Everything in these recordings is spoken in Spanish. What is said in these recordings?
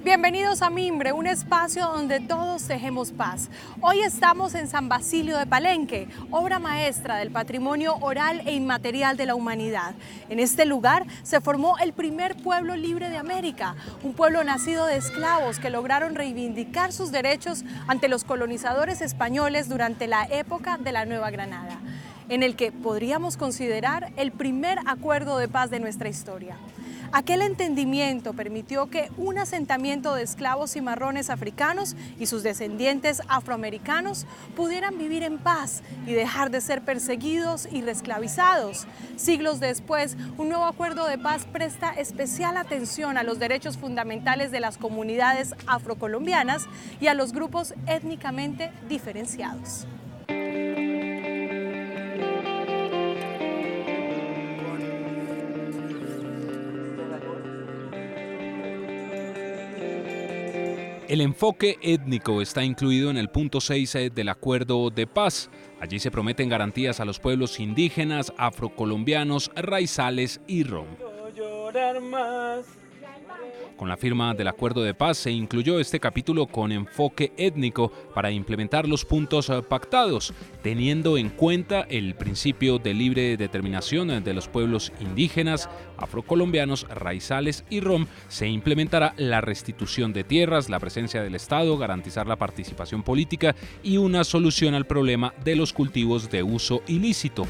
Bienvenidos a Mimbre, un espacio donde todos tejemos paz. Hoy estamos en San Basilio de Palenque, obra maestra del patrimonio oral e inmaterial de la humanidad. En este lugar se formó el primer pueblo libre de América, un pueblo nacido de esclavos que lograron reivindicar sus derechos ante los colonizadores españoles durante la época de la Nueva Granada, en el que podríamos considerar el primer acuerdo de paz de nuestra historia. Aquel entendimiento permitió que un asentamiento de esclavos cimarrones africanos y sus descendientes afroamericanos pudieran vivir en paz y dejar de ser perseguidos y reesclavizados. Siglos después, un nuevo acuerdo de paz presta especial atención a los derechos fundamentales de las comunidades afrocolombianas y a los grupos étnicamente diferenciados. El enfoque étnico está incluido en el punto 6 del Acuerdo de Paz. Allí se prometen garantías a los pueblos indígenas, afrocolombianos, raizales y rom. Con la firma del Acuerdo de Paz se incluyó este capítulo con enfoque étnico para implementar los puntos pactados, teniendo en cuenta el principio de libre determinación de los pueblos indígenas, afrocolombianos, raizales y rom. Se implementará la restitución de tierras, la presencia del Estado, garantizar la participación política y una solución al problema de los cultivos de uso ilícito.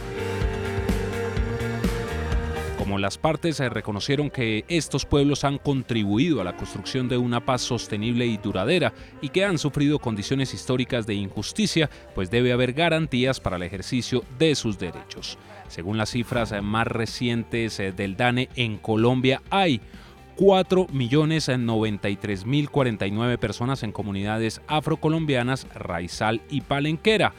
Como las partes reconocieron que estos pueblos han contribuido a la construcción de una paz sostenible y duradera y que han sufrido condiciones históricas de injusticia, pues debe haber garantías para el ejercicio de sus derechos. Según las cifras más recientes del DANE, en Colombia hay 4.093.049 personas en comunidades afrocolombianas, raizal y palenquera.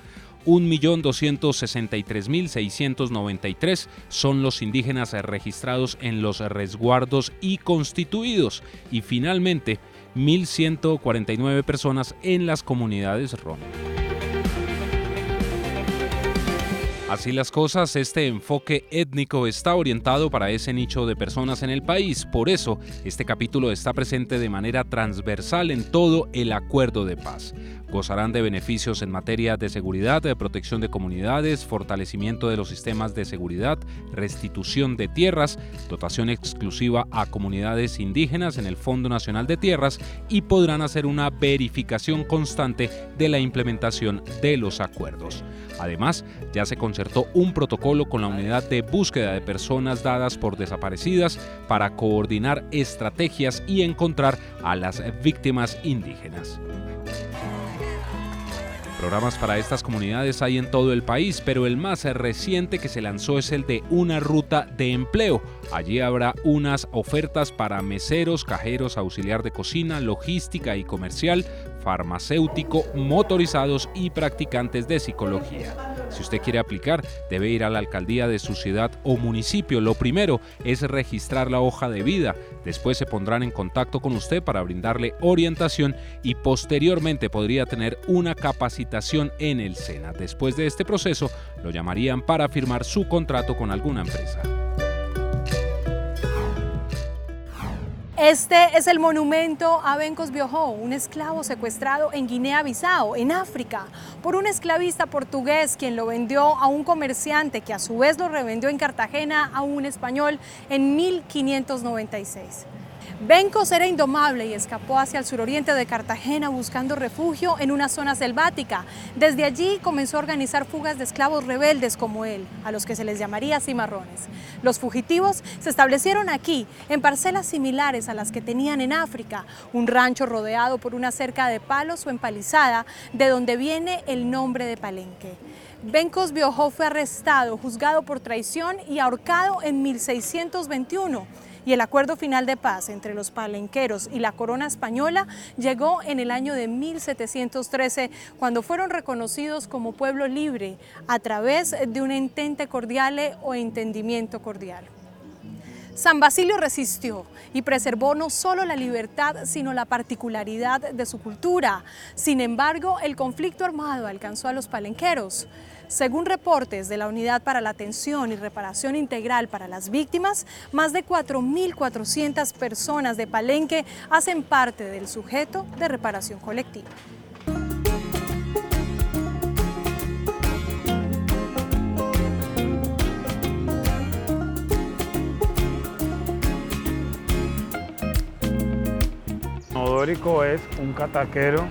1.263.693 son los indígenas registrados en los resguardos y constituidos, y finalmente 1.149 personas en las comunidades rom. Así las cosas, este enfoque étnico está orientado para ese nicho de personas en el país. Por eso, este capítulo está presente de manera transversal en todo el Acuerdo de Paz. Gozarán de beneficios en materia de seguridad, de protección de comunidades, fortalecimiento de los sistemas de seguridad, restitución de tierras, dotación exclusiva a comunidades indígenas en el Fondo Nacional de Tierras y podrán hacer una verificación constante de la implementación de los acuerdos. Además, ya se concertó un protocolo con la Unidad de Búsqueda de Personas Dadas por Desaparecidas para coordinar estrategias y encontrar a las víctimas indígenas. Programas para estas comunidades hay en todo el país, pero el más reciente que se lanzó es el de una ruta de empleo. Allí habrá unas ofertas para meseros, cajeros, auxiliar de cocina, logística y comercial, farmacéutico, motorizados y practicantes de psicología. Si usted quiere aplicar, debe ir a la alcaldía de su ciudad o municipio. Lo primero es registrar la hoja de vida. Después se pondrán en contacto con usted para brindarle orientación y posteriormente podría tener una capacitación en el SENA. Después de este proceso, lo llamarían para firmar su contrato con alguna empresa. Este es el monumento a Bencos Biohou, un esclavo secuestrado en Guinea-Bissau, en África, por un esclavista portugués quien lo vendió a un comerciante que a su vez lo revendió en Cartagena a un español en 1596. Bencos era indomable y escapó hacia el suroriente de Cartagena buscando refugio en una zona selvática. Desde allí comenzó a organizar fugas de esclavos rebeldes como él, a los que se les llamaría cimarrones. Los fugitivos se establecieron aquí, en parcelas similares a las que tenían en África, un rancho rodeado por una cerca de palos o empalizada, de donde viene el nombre de Palenque. Bencos Biohou fue arrestado, juzgado por traición y ahorcado en 1621. Y el acuerdo final de paz entre los palenqueros y la corona española llegó en el año de 1713, cuando fueron reconocidos como pueblo libre a través de un entente cordiale o entendimiento cordial. San Basilio resistió y preservó no solo la libertad, sino la particularidad de su cultura. Sin embargo, el conflicto armado alcanzó a los palenqueros. Según reportes de la Unidad para la Atención y Reparación Integral para las Víctimas, más de 4.400 personas de Palenque hacen parte del sujeto de reparación colectiva. Odórico es un cataquero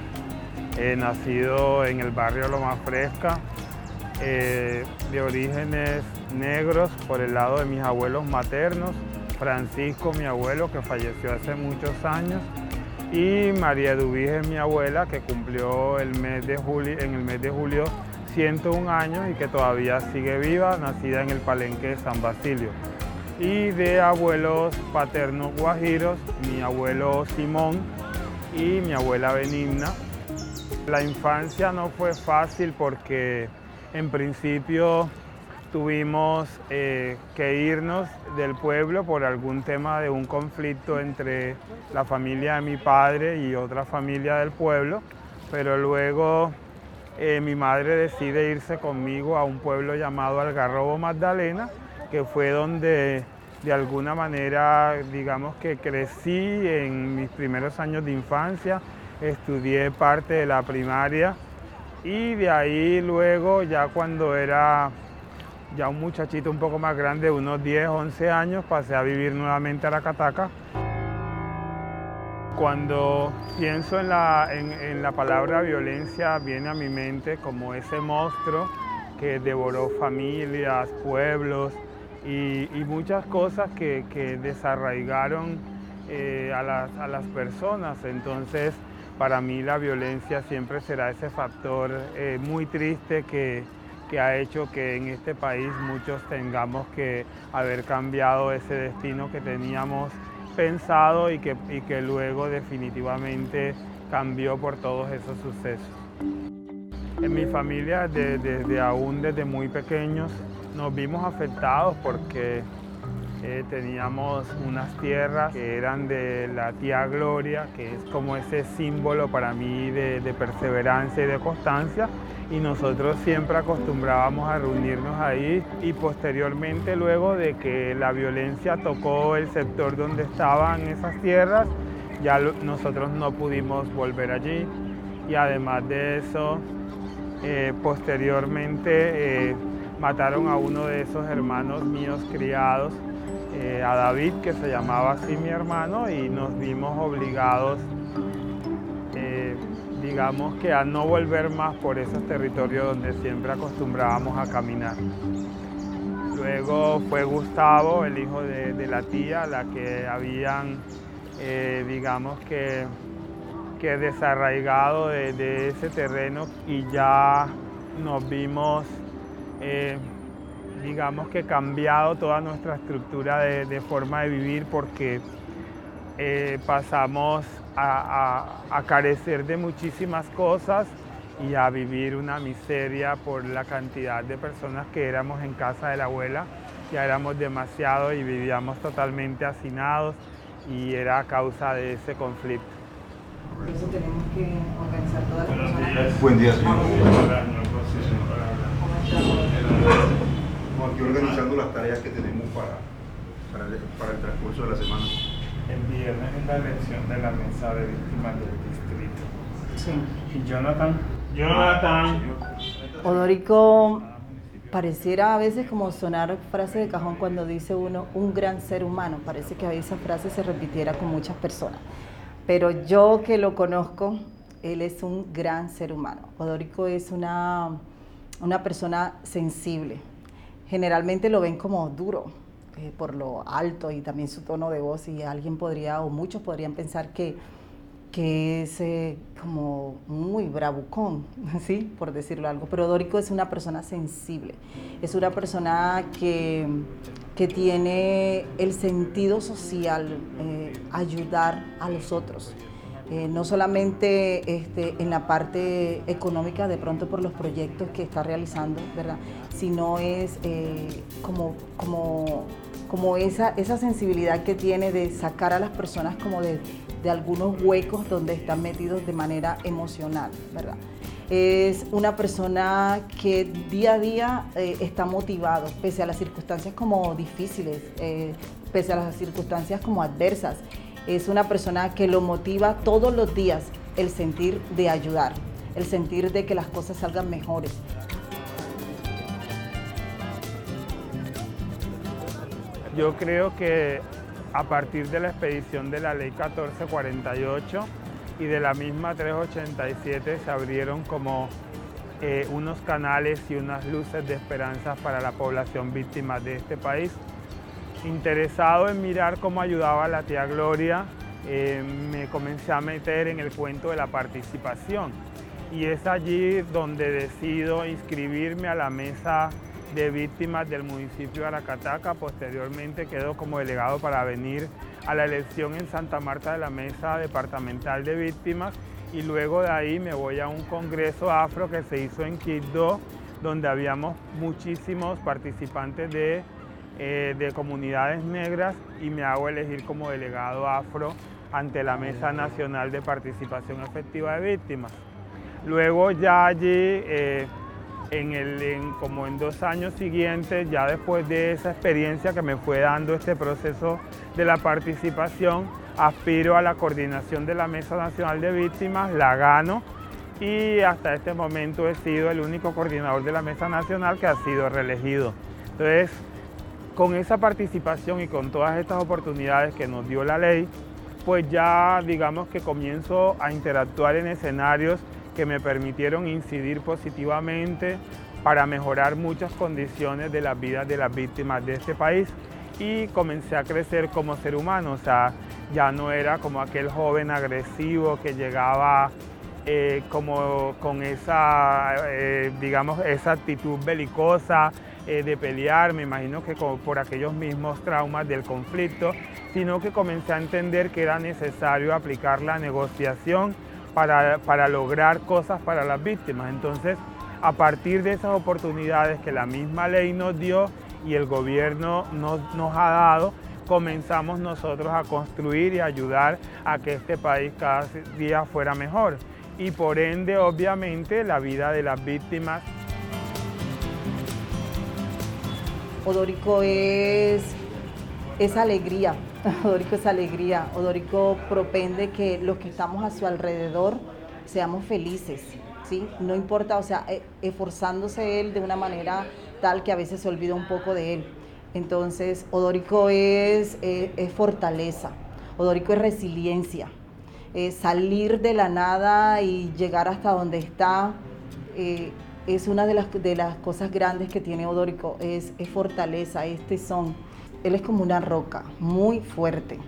nacido en el barrio Loma Fresca, de orígenes negros por el lado de mis abuelos maternos, Francisco, mi abuelo, que falleció hace muchos años, y María Eduvige, mi abuela, que cumplió en el mes de julio 101 años y que todavía sigue viva, nacida en el Palenque de San Basilio. Y de abuelos paternos guajiros, mi abuelo Simón y mi abuela Benigna. La infancia no fue fácil porque en principio tuvimos que irnos del pueblo por algún tema de un conflicto entre la familia de mi padre y otra familia del pueblo, pero luego mi madre decide irse conmigo a un pueblo llamado Algarrobo Magdalena, que fue donde de alguna manera, digamos que crecí en mis primeros años de infancia, estudié parte de la primaria y de ahí luego ya cuando era ya un muchachito un poco más grande, unos 10, 11 años, pasé a vivir nuevamente a Aracataca. Cuando pienso en la palabra violencia, viene a mi mente como ese monstruo que devoró familias, pueblos y muchas cosas que desarraigaron a las personas. Entonces, para mí la violencia siempre será ese factor muy triste que ha hecho que en este país muchos tengamos que haber cambiado ese destino que teníamos pensado y que luego definitivamente cambió por todos esos sucesos. En mi familia, desde muy pequeños, nos vimos afectados porque teníamos unas tierras que eran de la tía Gloria, que es como ese símbolo para mí de perseverancia y de constancia, y nosotros siempre acostumbrábamos a reunirnos ahí y posteriormente luego de que la violencia tocó el sector donde estaban esas tierras, ya nosotros no pudimos volver allí y además de eso, posteriormente mataron a uno de esos hermanos míos criados, a David, que se llamaba así mi hermano, y nos vimos obligados, digamos que a no volver más por esos territorios donde siempre acostumbrábamos a caminar. Luego fue Gustavo, el hijo de la tía, la que habían, digamos que desarraigado de ese terreno y ya nos vimos, digamos que cambiado toda nuestra estructura de forma de vivir porque pasamos a carecer de muchísimas cosas y a vivir una miseria por la cantidad de personas que éramos en casa de la abuela. Ya éramos demasiado y vivíamos totalmente hacinados y era a causa de ese conflicto. Por eso tenemos que organizar todas las personas. Buen día, señor. Estamos aquí organizando las tareas que tenemos para el transcurso de la semana. El viernes es la elección de la mesa de víctimas del distrito. Sí. Y Jonathan. Odórico pareciera a veces como sonar frase de cajón cuando dice uno un gran ser humano. Parece que esa frase se repitiera con muchas personas. Pero yo que lo conozco, él es un gran ser humano. Odórico es una persona sensible. Generalmente lo ven como duro por lo alto y también su tono de voz y alguien podría, o muchos podrían pensar que es como muy bravucón, ¿sí? Por decirlo algo. Pero Odórico es una persona sensible, es una persona que tiene el sentido social, ayudar a los otros. No solamente en la parte económica, de pronto por los proyectos que está realizando, ¿verdad? Sino es como como esa sensibilidad que tiene de sacar a las personas como de algunos huecos donde están metidos de manera emocional, ¿verdad? Es una persona que día a día está motivado, pese a las circunstancias como difíciles, pese a las circunstancias como adversas. Es una persona que lo motiva todos los días el sentir de ayudar, el sentir de que las cosas salgan mejores. Yo creo que a partir de la expedición de la Ley 1448 y de la misma 387 se abrieron como unos canales y unas luces de esperanza para la población víctima de este país. Interesado en mirar cómo ayudaba a la tía Gloria, me comencé a meter en el cuento de la participación y es allí donde decido inscribirme a la mesa de víctimas del municipio de Aracataca. Posteriormente quedo como delegado para venir a la elección en Santa Marta de la Mesa Departamental de Víctimas y luego de ahí me voy a un congreso afro que se hizo en Quibdó, donde habíamos muchísimos participantes de comunidades negras y me hago elegir como delegado afro ante la Mesa Nacional de Participación Efectiva de Víctimas. Luego ya allí, como en 2 años siguientes, ya después de esa experiencia que me fue dando este proceso de la participación, aspiro a la coordinación de la Mesa Nacional de Víctimas, la gano y hasta este momento he sido el único coordinador de la Mesa Nacional que ha sido reelegido. Entonces, con esa participación y con todas estas oportunidades que nos dio la ley, pues ya digamos que comienzo a interactuar en escenarios que me permitieron incidir positivamente para mejorar muchas condiciones de las vidas de las víctimas de este país y comencé a crecer como ser humano, o sea, ya no era como aquel joven agresivo que llegaba como con esa, digamos, esa actitud belicosa de pelear, me imagino que por aquellos mismos traumas del conflicto, sino que comencé a entender que era necesario aplicar la negociación para lograr cosas para las víctimas. Entonces, a partir de esas oportunidades que la misma ley nos dio y el gobierno nos ha dado, comenzamos nosotros a construir y ayudar a que este país cada día fuera mejor. Y por ende, obviamente, la vida de las víctimas. Odorico es alegría, Odorico es alegría, Odorico propende que los que estamos a su alrededor seamos felices, ¿sí? No importa, o sea, esforzándose él de una manera tal que a veces se olvida un poco de él. Entonces, Odorico es fortaleza, Odorico es resiliencia, salir de la nada y llegar hasta donde está. Es una de las cosas grandes que tiene Odorico, es fortaleza, es tesón. Él es como una roca, muy fuerte.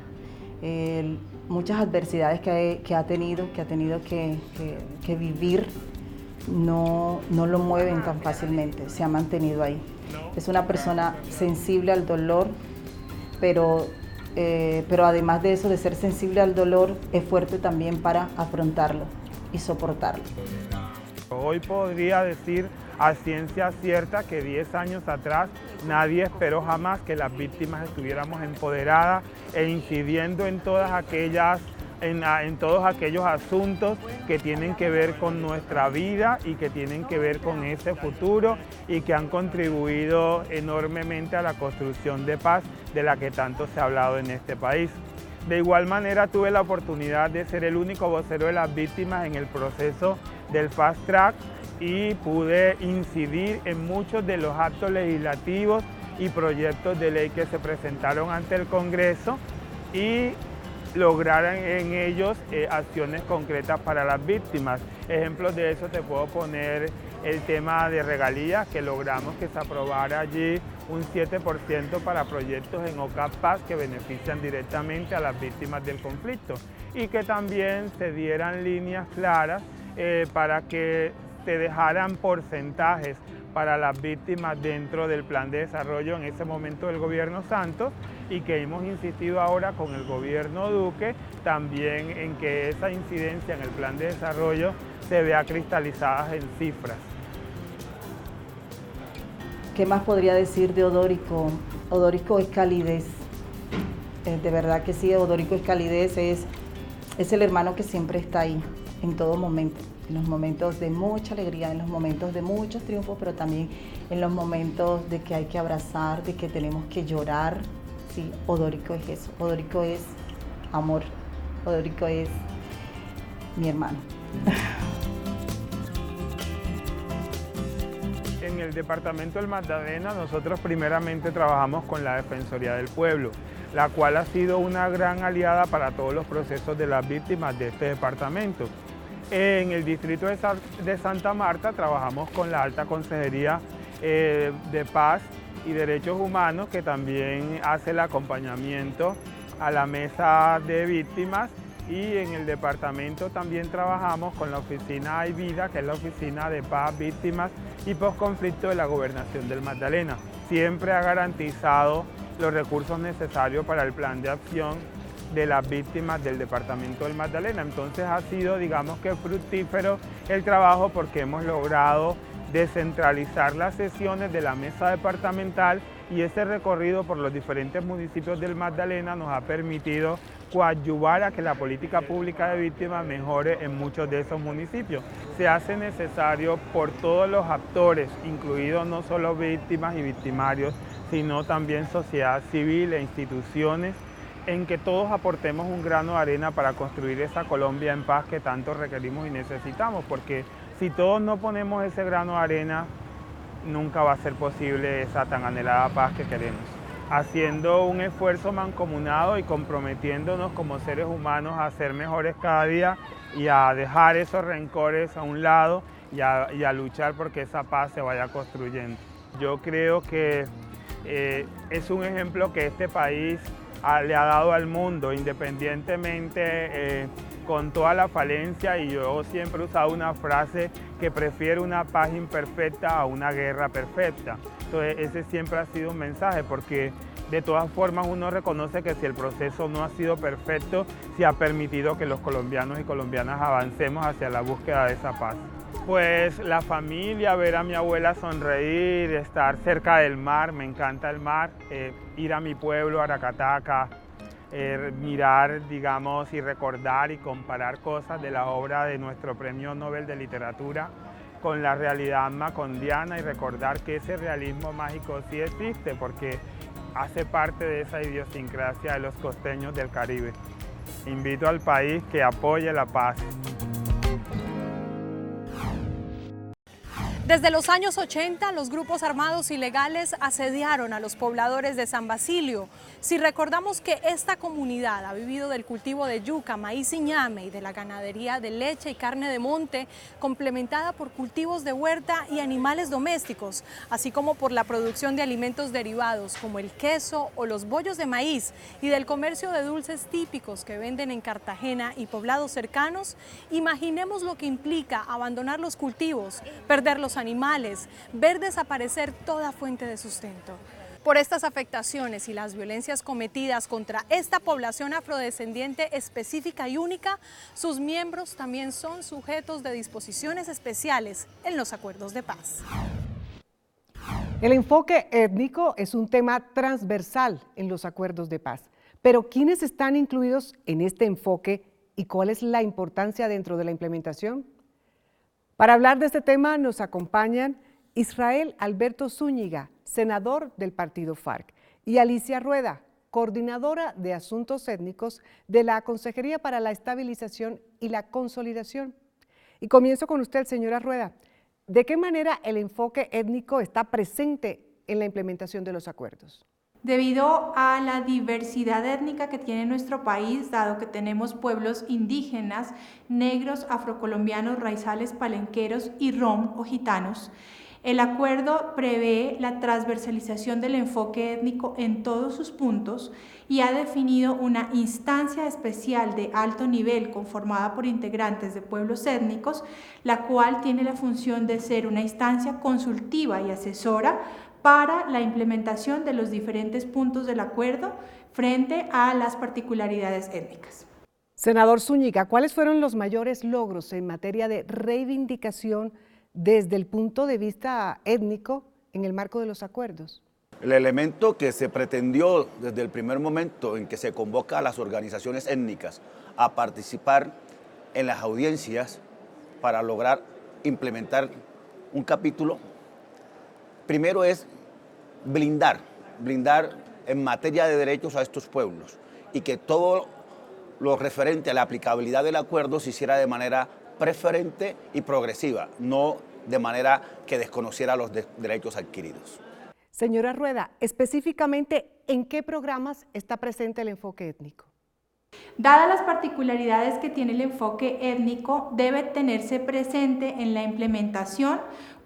Muchas adversidades que ha tenido que vivir no lo mueven tan fácilmente, se ha mantenido ahí. Es una persona sensible al dolor, pero además de eso, de ser sensible al dolor, es fuerte también para afrontarlo y soportarlo. Hoy podría decir a ciencia cierta que 10 años atrás nadie esperó jamás que las víctimas estuviéramos empoderadas e incidiendo en todos aquellos asuntos que tienen que ver con nuestra vida y que tienen que ver con ese futuro y que han contribuido enormemente a la construcción de paz de la que tanto se ha hablado en este país. De igual manera tuve la oportunidad de ser el único vocero de las víctimas en el proceso del Fast Track y pude incidir en muchos de los actos legislativos y proyectos de ley que se presentaron ante el Congreso y lograr en ellos acciones concretas para las víctimas. Ejemplos de eso te puedo poner el tema de regalías, que logramos que se aprobara allí un 7% para proyectos en OCAP Paz que benefician directamente a las víctimas del conflicto y que también se dieran líneas claras para que se dejaran porcentajes para las víctimas dentro del plan de desarrollo en ese momento del gobierno Santos y que hemos insistido ahora con el gobierno Duque también en que esa incidencia en el plan de desarrollo se vea cristalizada en cifras. ¿Qué más podría decir de Odórico? Odórico es calidez. De verdad que sí, Odórico es calidez, es el hermano que siempre está ahí, en todo momento, en los momentos de mucha alegría, en los momentos de muchos triunfos, pero también en los momentos de que hay que abrazar, de que tenemos que llorar. Sí, Odórico es eso, Odórico es amor, Odórico es mi hermano. En el departamento del Magdalena nosotros primeramente trabajamos con la Defensoría del Pueblo, la cual ha sido una gran aliada para todos los procesos de las víctimas de este departamento. En el distrito de Santa Marta trabajamos con la Alta Consejería de Paz y Derechos Humanos, que también hace el acompañamiento a la mesa de víctimas, y en el departamento también trabajamos con la oficina Ayvida, que es la oficina de paz, víctimas y postconflicto de la Gobernación del Magdalena. Siempre ha garantizado los recursos necesarios para el plan de acción de las víctimas del departamento del Magdalena. Entonces ha sido, digamos que fructífero el trabajo, porque hemos logrado descentralizar las sesiones de la mesa departamental, y ese recorrido por los diferentes municipios del Magdalena nos ha permitido coadyuvar a que la política pública de víctimas mejore en muchos de esos municipios. Se hace necesario por todos los actores, incluidos no solo víctimas y victimarios, sino también sociedad civil e instituciones, en que todos aportemos un grano de arena para construir esa Colombia en paz que tanto requerimos y necesitamos, porque si todos no ponemos ese grano de arena, nunca va a ser posible esa tan anhelada paz que queremos. Haciendo un esfuerzo mancomunado y comprometiéndonos como seres humanos a ser mejores cada día y a dejar esos rencores a un lado y a luchar porque esa paz se vaya construyendo. Yo creo que es un ejemplo que este país le ha dado al mundo, independientemente con toda la falencia, y yo siempre he usado una frase que prefiero una paz imperfecta a una guerra perfecta. Entonces ese siempre ha sido un mensaje, porque de todas formas uno reconoce que si el proceso no ha sido perfecto, sí ha permitido que los colombianos y colombianas avancemos hacia la búsqueda de esa paz. Pues la familia, ver a mi abuela sonreír, estar cerca del mar, me encanta el mar, ir a mi pueblo, Aracataca, mirar, digamos, y recordar y comparar cosas de la obra de nuestro Premio Nobel de Literatura con la realidad macondiana, y recordar que ese realismo mágico sí existe, porque hace parte de esa idiosincrasia de los costeños del Caribe. Invito al país que apoye la paz. Desde los años 80, los grupos armados ilegales asediaron a los pobladores de San Basilio. Si recordamos que esta comunidad ha vivido del cultivo de yuca, maíz y ñame, y de la ganadería de leche y carne de monte, complementada por cultivos de huerta y animales domésticos, así como por la producción de alimentos derivados como el queso o los bollos de maíz, y del comercio de dulces típicos que venden en Cartagena y poblados cercanos, imaginemos lo que implica abandonar los cultivos, perder los animales, ver desaparecer toda fuente de sustento. Por estas afectaciones y las violencias cometidas contra esta población afrodescendiente específica y única, sus miembros también son sujetos de disposiciones especiales en los acuerdos de paz. El enfoque étnico es un tema transversal en los acuerdos de paz, pero ¿quiénes están incluidos en este enfoque y cuál es la importancia dentro de la implementación? Para hablar de este tema nos acompañan Israel Alberto Zúñiga, senador del partido FARC, y Alicia Rueda, coordinadora de Asuntos Étnicos de la Consejería para la Estabilización y la Consolidación. Y comienzo con usted, señora Rueda. ¿De qué manera el enfoque étnico está presente en la implementación de los acuerdos? Debido a la diversidad étnica que tiene nuestro país, dado que tenemos pueblos indígenas, negros, afrocolombianos, raizales, palenqueros y rom o gitanos, el acuerdo prevé la transversalización del enfoque étnico en todos sus puntos y ha definido una instancia especial de alto nivel conformada por integrantes de pueblos étnicos, la cual tiene la función de ser una instancia consultiva y asesora para la implementación de los diferentes puntos del acuerdo frente a las particularidades étnicas. Senador Zúñiga, ¿cuáles fueron los mayores logros en materia de reivindicación desde el punto de vista étnico en el marco de los acuerdos? El elemento que se pretendió desde el primer momento en que se convoca a las organizaciones étnicas a participar en las audiencias para lograr implementar un capítulo, primero es blindar en materia de derechos a estos pueblos y que todo lo referente a la aplicabilidad del acuerdo se hiciera de manera preferente y progresiva, no de manera que desconociera los derechos adquiridos. Señora Rueda, específicamente, ¿en qué programas está presente el enfoque étnico? Dadas las particularidades que tiene el enfoque étnico, debe tenerse presente en la implementación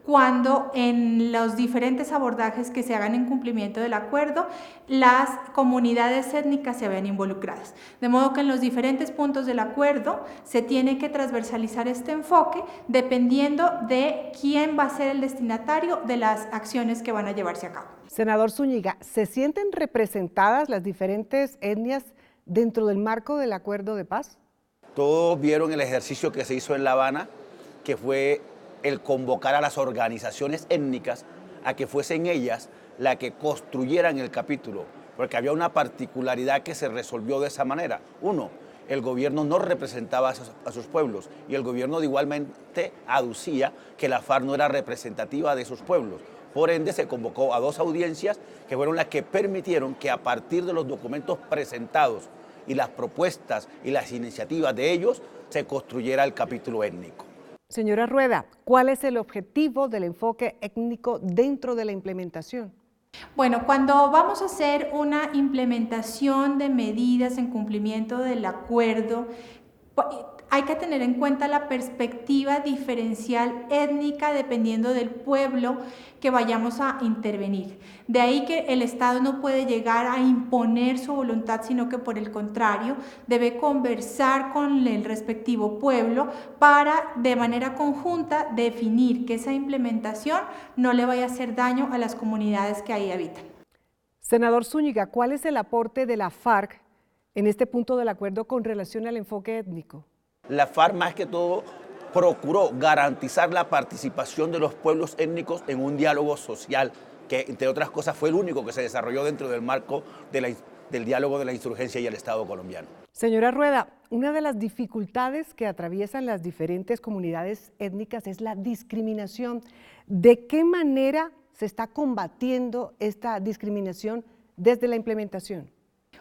cuando en los diferentes abordajes que se hagan en cumplimiento del acuerdo, las comunidades étnicas se vean involucradas. De modo que en los diferentes puntos del acuerdo se tiene que transversalizar este enfoque dependiendo de quién va a ser el destinatario de las acciones que van a llevarse a cabo. Senador Zúñiga, ¿se sienten representadas las diferentes etnias dentro del marco del acuerdo de paz? Todos vieron el ejercicio que se hizo en La Habana, que fue el convocar a las organizaciones étnicas a que fuesen ellas las que construyeran el capítulo, porque había una particularidad que se resolvió de esa manera. Uno, el gobierno no representaba a sus pueblos y el gobierno igualmente aducía que la FARC no era representativa de sus pueblos. Por ende, se convocó a 2 audiencias que fueron las que permitieron que a partir de los documentos presentados y las propuestas y las iniciativas de ellos se construyera el capítulo étnico. Señora Rueda, ¿cuál es el objetivo del enfoque étnico dentro de la implementación? Bueno, cuando vamos a hacer una implementación de medidas en cumplimiento del acuerdo, hay que tener en cuenta la perspectiva diferencial étnica dependiendo del pueblo que vayamos a intervenir. De ahí que el Estado no puede llegar a imponer su voluntad, sino que por el contrario debe conversar con el respectivo pueblo para de manera conjunta definir que esa implementación no le vaya a hacer daño a las comunidades que ahí habitan. Senador Zúñiga, ¿cuál es el aporte de la FARC en este punto del acuerdo con relación al enfoque étnico? La FARC más que todo procuró garantizar la participación de los pueblos étnicos en un diálogo social que, entre otras cosas, fue el único que se desarrolló dentro del marco del diálogo de la insurgencia y el Estado colombiano. Señora Rueda, una de las dificultades que atraviesan las diferentes comunidades étnicas es la discriminación. ¿De qué manera se está combatiendo esta discriminación desde la implementación?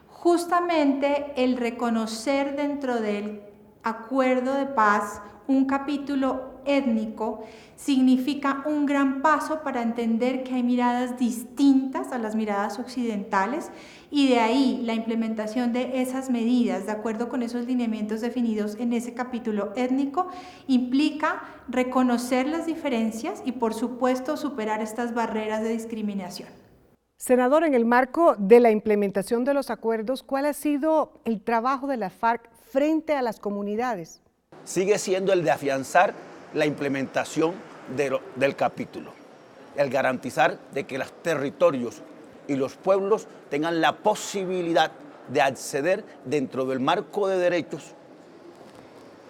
Justamente el reconocer dentro del acuerdo de paz un capítulo étnico significa un gran paso para entender que hay miradas distintas a las miradas occidentales y de ahí la implementación de esas medidas de acuerdo con esos lineamientos definidos en ese capítulo étnico implica reconocer las diferencias y por supuesto superar estas barreras de discriminación. Senador, en el marco de la implementación de los acuerdos, ¿cuál ha sido el trabajo de la FARC frente a las comunidades? Sigue siendo el de afianzar la implementación del capítulo, el garantizar de que los territorios y los pueblos tengan la posibilidad de acceder dentro del marco de derechos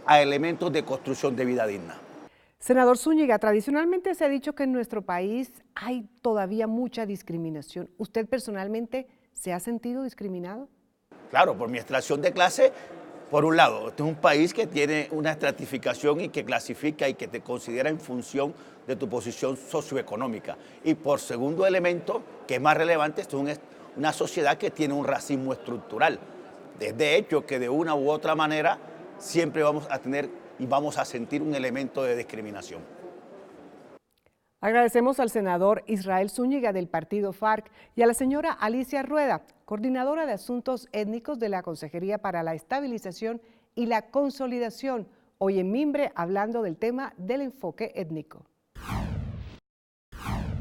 a elementos de construcción de vida digna. Senador Zúñiga, tradicionalmente se ha dicho que en nuestro país hay todavía mucha discriminación. ¿Usted personalmente se ha sentido discriminado? Claro, por mi extracción de clase, por un lado, este es un país que tiene una estratificación y que clasifica y que te considera en función de tu posición socioeconómica. Y por segundo elemento, que es más relevante, esto es una sociedad que tiene un racismo estructural. Es de hecho que de una u otra manera siempre vamos a tener y vamos a sentir un elemento de discriminación. Agradecemos al senador Israel Zúñiga del partido FARC y a la señora Alicia Rueda, coordinadora de Asuntos Étnicos de la Consejería para la Estabilización y la Consolidación, hoy en Mimbre hablando del tema del enfoque étnico.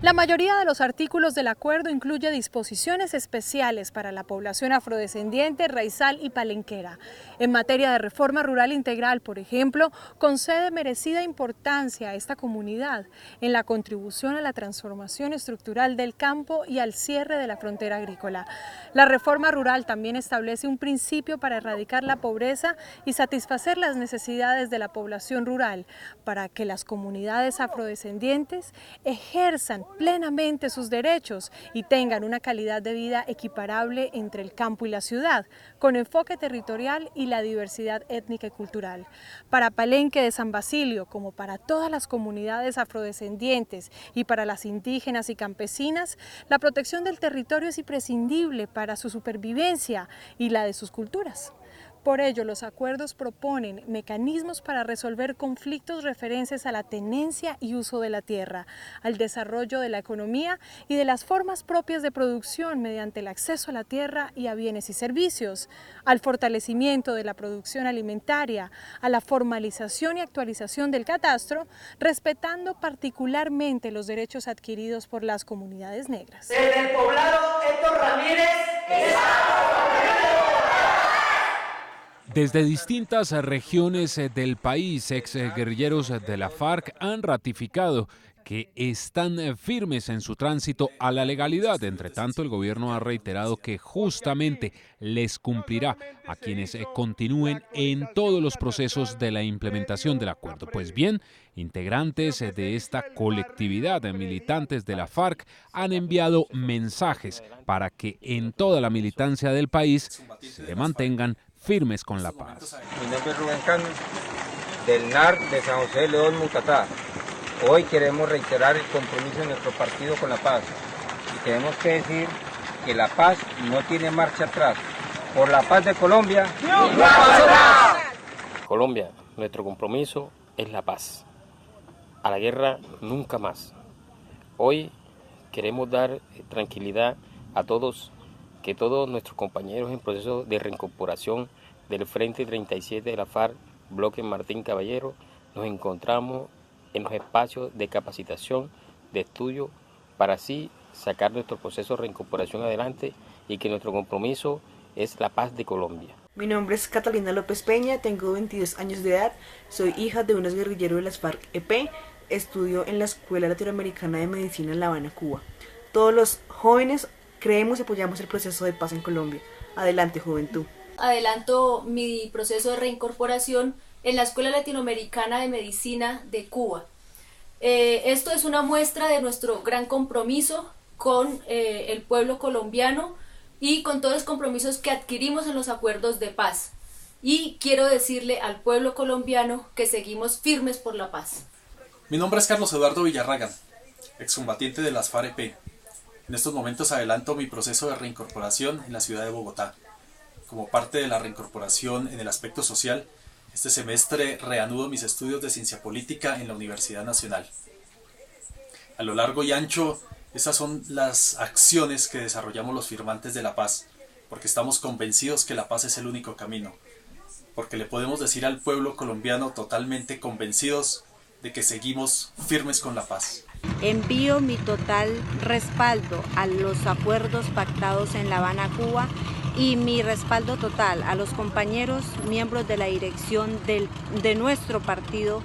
La mayoría de los artículos del acuerdo incluye disposiciones especiales para la población afrodescendiente, raizal y palenquera. En materia de reforma rural integral, por ejemplo, concede merecida importancia a esta comunidad en la contribución a la transformación estructural del campo y al cierre de la frontera agrícola. La reforma rural también establece un principio para erradicar la pobreza y satisfacer las necesidades de la población rural, para que las comunidades afrodescendientes ejerzan plenamente sus derechos y tengan una calidad de vida equiparable entre el campo y la ciudad, con enfoque territorial y la diversidad étnica y cultural. Para Palenque de San Basilio, como para todas las comunidades afrodescendientes y para las indígenas y campesinas, la protección del territorio es imprescindible para su supervivencia y la de sus culturas. Por ello, los acuerdos proponen mecanismos para resolver conflictos referentes a la tenencia y uso de la tierra, al desarrollo de la economía y de las formas propias de producción mediante el acceso a la tierra y a bienes y servicios, al fortalecimiento de la producción alimentaria, a la formalización y actualización del catastro, respetando particularmente los derechos adquiridos por las comunidades negras. Desde el poblado Héctor Ramírez, Desde distintas regiones del país, exguerrilleros de la FARC han ratificado que están firmes en su tránsito a la legalidad. Entre tanto, el gobierno ha reiterado que justamente les cumplirá a quienes continúen en todos los procesos de la implementación del acuerdo. Pues bien, integrantes de esta colectividad de militantes de la FARC han enviado mensajes para que en toda la militancia del país se mantengan firmes con la paz. Mi nombre es Rubén Cano, del NAR de San José de León, Mutatá. Hoy queremos reiterar el compromiso de nuestro partido con la paz y tenemos que decir que la paz no tiene marcha atrás. Por la paz de Colombia, ¡no marcha atrás! Colombia, nuestro compromiso es la paz. A la guerra nunca más. Hoy queremos dar tranquilidad a todos, que todos nuestros compañeros en proceso de reincorporación del Frente 37 de la FARC, Bloque Martín Caballero, nos encontramos en los espacios de capacitación, de estudio, para así sacar nuestro proceso de reincorporación adelante y que nuestro compromiso es la paz de Colombia. Mi nombre es Catalina López Peña, tengo 22 años de edad, soy hija de unos guerrilleros de las FARC-EP, estudio en la Escuela Latinoamericana de Medicina en La Habana, Cuba. Todos los jóvenes creemos y apoyamos el proceso de paz en Colombia. Adelante, juventud. Adelanto mi proceso de reincorporación en la Escuela Latinoamericana de Medicina de Cuba. Esto es una muestra de nuestro gran compromiso con el pueblo colombiano y con todos los compromisos que adquirimos en los acuerdos de paz. Y quiero decirle al pueblo colombiano que seguimos firmes por la paz. Mi nombre es Carlos Eduardo Villarraga, excombatiente de las FARC-EP. En estos momentos adelanto mi proceso de reincorporación en la ciudad de Bogotá. Como parte de la reincorporación en el aspecto social, este semestre reanudo mis estudios de Ciencia Política en la Universidad Nacional. A lo largo y ancho, esas son las acciones que desarrollamos los firmantes de la paz, porque estamos convencidos que la paz es el único camino, porque le podemos decir al pueblo colombiano totalmente convencidos de que seguimos firmes con la paz. Envío mi total respaldo a los acuerdos pactados en La Habana, Cuba, y mi respaldo total a los compañeros miembros de la dirección de nuestro partido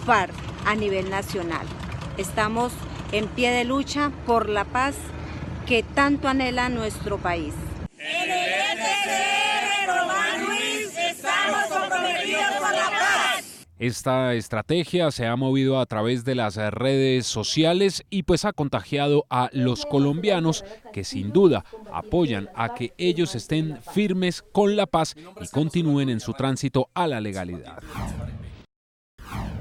FARC a nivel nacional. Estamos en pie de lucha por la paz que tanto anhela nuestro país. En el ETCR Román Luis estamos comprometidos por la paz. Esta estrategia se ha movido a través de las redes sociales y pues ha contagiado a los colombianos que sin duda apoyan a que ellos estén firmes con la paz y continúen en su tránsito a la legalidad.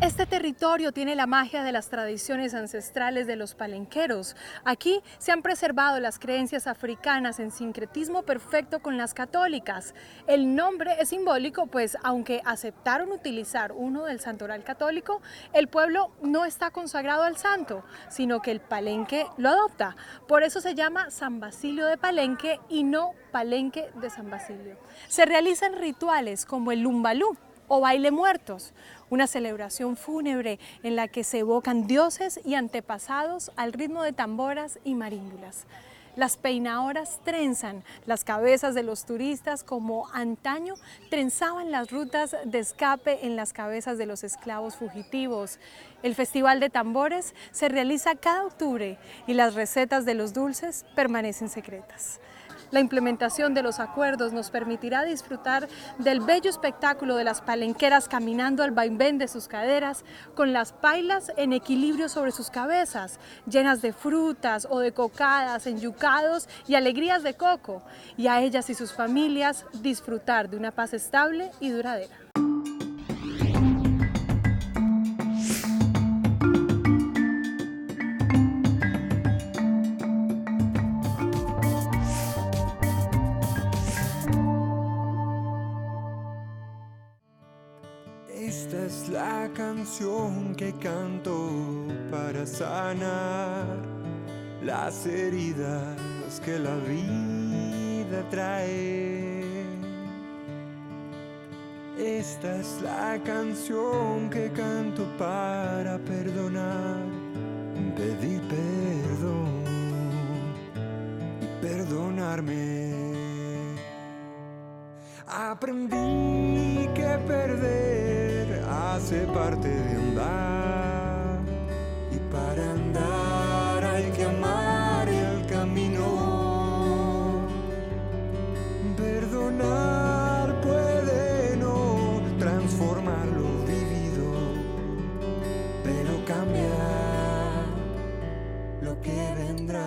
Este territorio tiene la magia de las tradiciones ancestrales de los palenqueros. Aquí se han preservado las creencias africanas en sincretismo perfecto con las católicas. El nombre es simbólico, pues aunque aceptaron utilizar uno del santoral católico, el pueblo no está consagrado al santo, sino que el palenque lo adopta. Por eso se llama San Basilio de Palenque y no Palenque de San Basilio. Se realizan rituales como el lumbalú o baile muertos, una celebración fúnebre en la que se evocan dioses y antepasados al ritmo de tamboras y maríndulas. Las peinadoras trenzan las cabezas de los turistas como antaño trenzaban las rutas de escape en las cabezas de los esclavos fugitivos. El Festival de Tambores se realiza cada octubre y las recetas de los dulces permanecen secretas. La implementación de los acuerdos nos permitirá disfrutar del bello espectáculo de las palenqueras caminando al vaivén de sus caderas, con las pailas en equilibrio sobre sus cabezas, llenas de frutas o de cocadas, enyucados y alegrías de coco, y a ellas y sus familias disfrutar de una paz estable y duradera. Esta es la canción que canto para sanar las heridas que la vida trae. Esta es la canción que canto para perdonar, pedir perdón y perdonarme. Aprendí que perder hace parte de andar, y para andar hay que amar el camino. Perdonar puede no transformar lo vivido, pero cambiar lo que vendrá.